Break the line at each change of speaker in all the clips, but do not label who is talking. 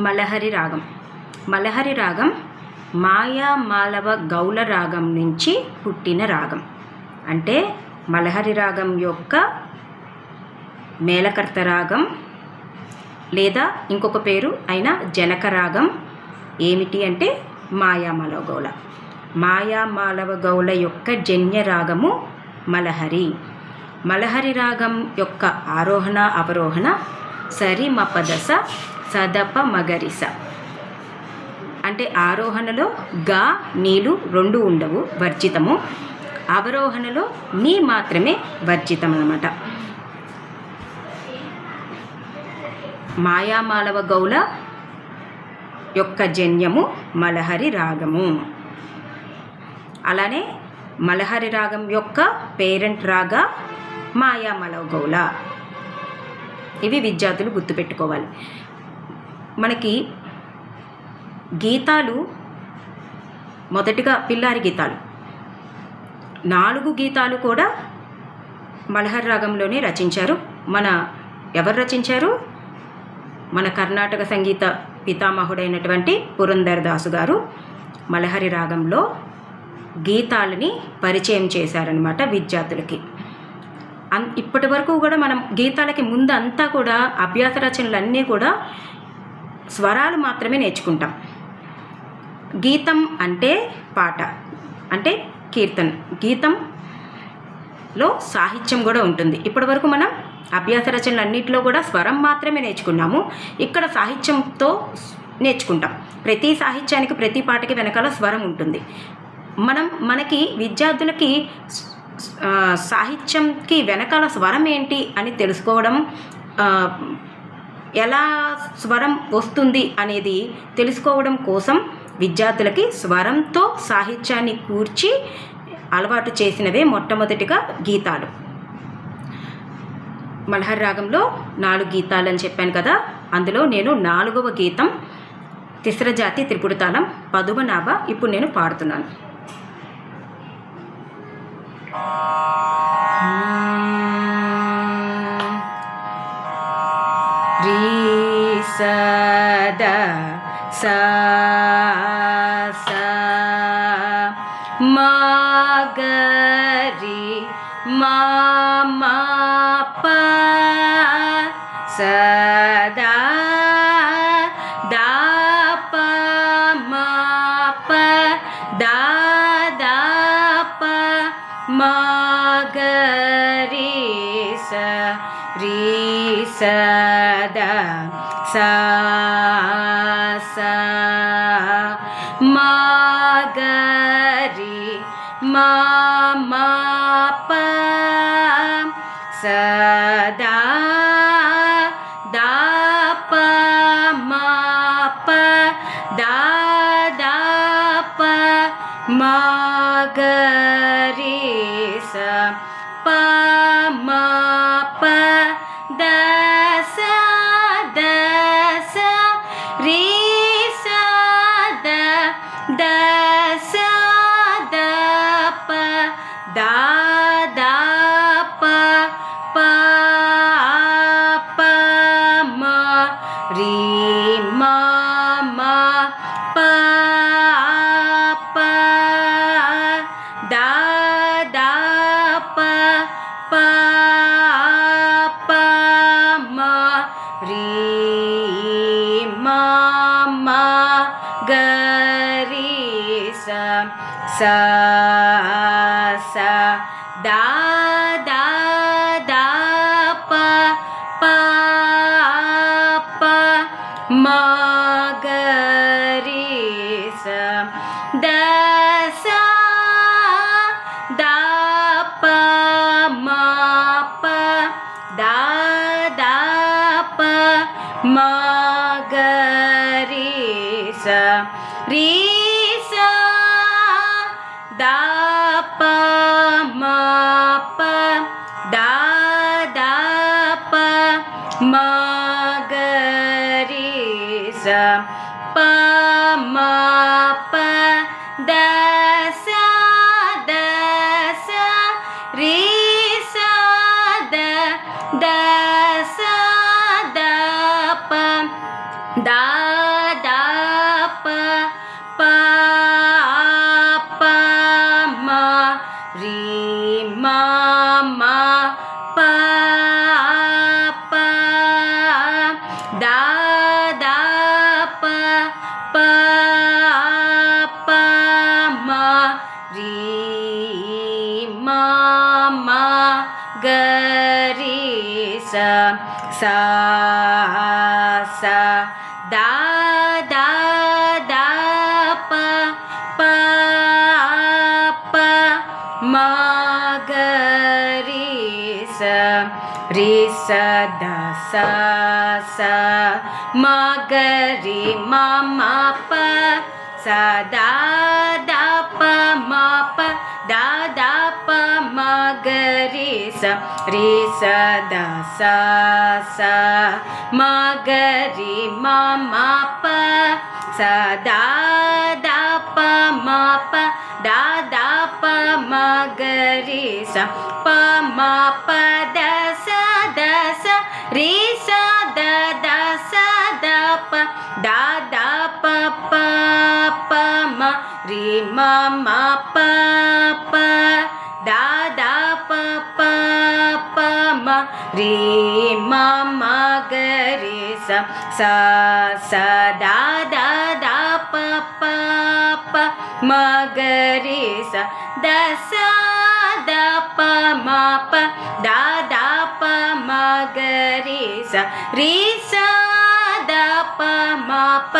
మలహరి రాగం. మలహరి రాగం మాయా మాలవ గౌల రాగం నుంచి పుట్టిన రాగం. అంటే మలహరి రాగం యొక్క మేళకర్త రాగం లేదా ఇంకొక పేరు అయిన జనక రాగం ఏమిటి అంటే మాయామాలవ గౌల. మాయామాలవ గౌల యొక్క జన్య రాగము మలహరి. మలహరి రాగం యొక్క ఆరోహణ అవరోహణ సరి మపదస సదప మగరిస. అంటే ఆరోహణలో గా నీలు రెండు ఉండవు, వర్జితము. అవరోహణలో నీ మాత్రమే వర్జితం అన్నమాట. మాయామాలవ గౌల యొక్క జన్యము మలహరి రాగము. అలానే మలహరి రాగం యొక్క పేరెంట్ రాగా మాయామాలవ గౌల. ఇవి విద్యార్థులు గుర్తుపెట్టుకోవాలి. మనకి గీతాలు మొదటిగా పిల్లారి గీతాలు 4 గీతాలు కూడా మలహరి రాగంలోనే రచించారు. ఎవరు రచించారు? మన కర్ణాటక సంగీత పితామహుడైనటువంటి పురందరదాసు గారు మలహరి రాగంలో గీతాలని పరిచయం చేశారనమాట విద్యార్థులకి. ఇప్పటి వరకు కూడా మనం గీతాలకి ముందు అంతా కూడా అభ్యాస రచనలన్నీ కూడా స్వరాలు మాత్రమే నేర్చుకుంటాం. గీతం అంటే పాట, అంటే కీర్తన. గీతంలో సాహిత్యం కూడా ఉంటుంది. ఇప్పటి వరకు మనం అభ్యాస రచనలు అన్నింటిలో కూడా స్వరం మాత్రమే నేర్చుకున్నాము. ఇక్కడ సాహిత్యంతో నేర్చుకుంటాం. ప్రతి సాహిత్యానికి ప్రతి పాటకి వెనకాల స్వరం ఉంటుంది. మనకి విద్యార్థులకి సాహిత్యంకి వెనకాల స్వరం ఏంటి అని తెలుసుకోవడం, ఎలా స్వరం వస్తుంది అనేది తెలుసుకోవడం కోసం విద్యార్థులకి స్వరంతో సాహిత్యాన్ని కూర్చి అలవాటు చేసినవే మొట్టమొదటిగా గీతాలు. మలహరి రాగంలో 4 గీతాలు అని చెప్పాను కదా, అందులో నేను 4వ గీతం తిస్ర జాతి త్రిపుర తాళం పదుమనాభ ఇప్పుడు నేను పాడుతున్నాను. రీ సద సా సా మా గరి మా మా ప సదా దా ప మా ప దా దా ప మా గరి స రీ సదా సా సా మా గరి మా మా ప సదా దా ప మా ప దా దా ప మా గరి స ప మా ప ద స ద స రీ స ద ద స ద ప దా దా ప ప ప మా రీ మా మా ప ప దా దా ప ప ప మా రీ మా మా గరి స సా సా దా దా దా ప ప ప మా గరి స ద సా దా ప మా ప దా దా ప మా గరి స రీ స దా ప మా ప దా దా ప మా గరి స ప మా ప ద స ద స రీ స ద ద స ద ప दा సా సా దా దా దా ప ప ప మ గ రి స రి స ద స స మ గ రి మ మ ప స దా దా ప మ ప దా దా ప మ గ రి స ద స స మ గ రి మ మ ప స దా దా ప మ ప దా దా ప మ గ రి స ప మ ప ద స రి స ద ద స ద ప దా దా ప ప ప మ రి మ మ ప ప దా దా ప ప ప మ రి మ మ గ రి స స స దా దా దా ప ప ప మ గ రి స ద స ద ప మ ప దా దా ప మ గ రి స రి స ద ప మ ప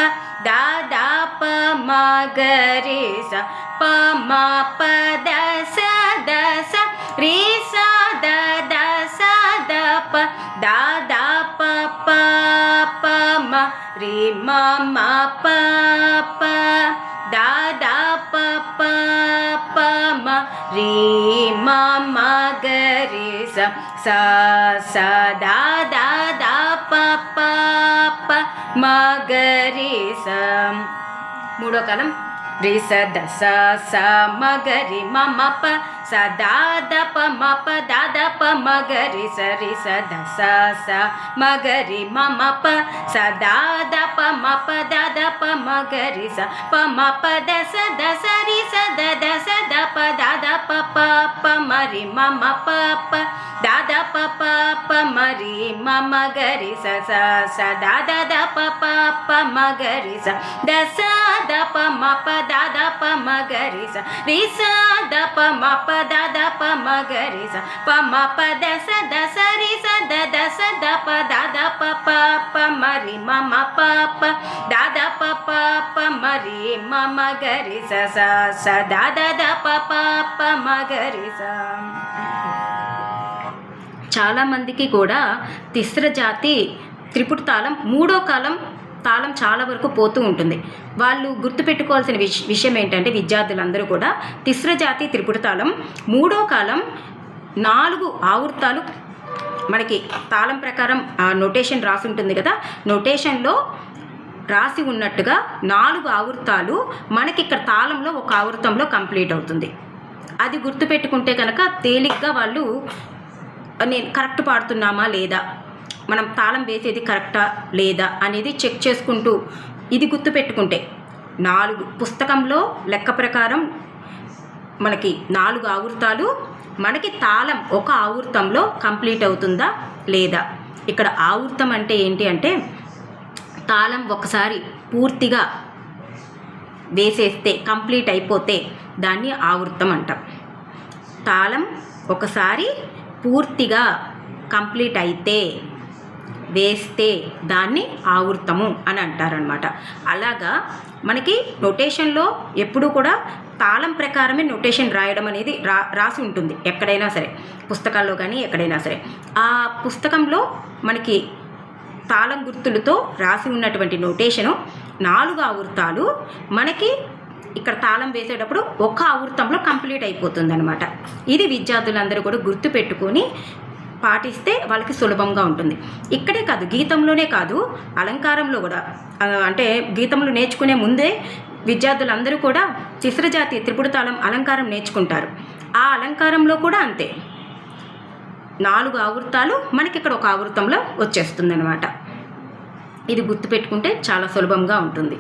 దా దా ప మ గ రి స ప మ ప ద స రి స ద ద స ద ప దా దా ప ప ప మ రి మ మ ప ప దా దా ప ప ప మ రి మ మ గ రి స స స దా దా దా ప ప ప మ గ రి స మూడో కాలం రి స ద స స మ గ రి మ మ ప స దా ద ప మ ప దా ద ప మ గ రి స ద స స మ గ రి మ మ ప స దా ద ప మ ప దా ద ప మ గ రి స ప మ ప ద స రి స ద ద స ద ప దా ద ప ప ప మ రి మ మ ప ప దా ద ప ప ప మ రి మ మ గ రి స స స దా ద ద ప ప ప మ గ రి స ద స ద ప మ ప దా ద ప మ గ రి స ద ప మ ప దా ద ప మ గ రి స ప మ ప ద స రి స ద ద స ద ప దా ద ప ప ప మ రి మ మ ప ప దా ద ప ప ప మ రి మ మ గ రి స స స దా ద ద ప ప ప మ గ రి స. చాలామందికి కూడా తిస్ర జాతి త్రిపుట తాళం మూడో కాలం తాళం చాలా వరకు పోతూ ఉంటుంది. వాళ్ళు గుర్తుపెట్టుకోవాల్సిన విషయం ఏంటంటే విద్యార్థులందరూ కూడా తిస్ర జాతి త్రిపుట తాళం మూడో కాలం 4 ఆవృత్తాలు మనకి తాళం ప్రకారం నోటేషన్ రాసి ఉంటుంది కదా, నోటేషన్లో రాసి ఉన్నట్టుగా 4 ఆవృత్తాలు మనకి ఇక్కడ తాళంలో ఒక ఆవృత్తంలో కంప్లీట్ అవుతుంది. అది గుర్తుపెట్టుకుంటే కనుక తేలిగ్గా వాళ్ళు నేను కరెక్ట్ పాడుతున్నామా లేదా, మనం తాళం వేసేది కరెక్టా లేదా అనేది చెక్ చేసుకుంటూ ఇది గుర్తుపెట్టుకుంటే 4 పుస్తకంలో లెక్క ప్రకారం మనకి 4 ఆవృత్తాలు మనకి తాళం ఒక ఆవృత్తంలో కంప్లీట్ అవుతుందా లేదా. ఇక్కడ ఆవృత్తం అంటే ఏంటి అంటే తాళం ఒకసారి పూర్తిగా వేసేస్తే కంప్లీట్ అయిపోతే దాన్ని ఆవృత్తం అంటాం. తాళం ఒకసారి పూర్తిగా కంప్లీట్ అయితే వేస్తే దాన్ని ఆవృత్తము అని అంటారనమాట. అలాగా మనకి నోటేషన్లో ఎప్పుడూ కూడా తాళం ప్రకారమే నోటేషన్ రాయడం అనేది రాసి ఉంటుంది ఎక్కడైనా సరే, పుస్తకాల్లో కానీ ఎక్కడైనా సరే. ఆ పుస్తకంలో మనకి తాళం గుర్తులతో రాసి ఉన్నటువంటి నోటేషను 4 ఆవృత్తాలు మనకి ఇక్కడ తాళం వేసేటప్పుడు ఒక ఆవృత్తంలో కంప్లీట్ అయిపోతుంది అనమాట. ఇది విద్యార్థులందరూ కూడా గుర్తుపెట్టుకొని పాటిస్తే వాళ్ళకి సులభంగా ఉంటుంది. ఇక్కడే కాదు, గీతంలోనే కాదు, అలంకారంలో కూడా, అంటే గీతంలో నేర్చుకునే ముందే విద్యార్థులందరూ కూడా తిస్ర జాతి త్రిపుట తాళం అలంకారం నేర్చుకుంటారు. ఆ అలంకారంలో కూడా అంతే 4 ఆవృత్తాలు మనకి ఇక్కడ ఒక ఆవృత్తంలో వచ్చేస్తుంది అనమాట. ఇది గుర్తుపెట్టుకుంటే చాలా సులభంగా ఉంటుంది.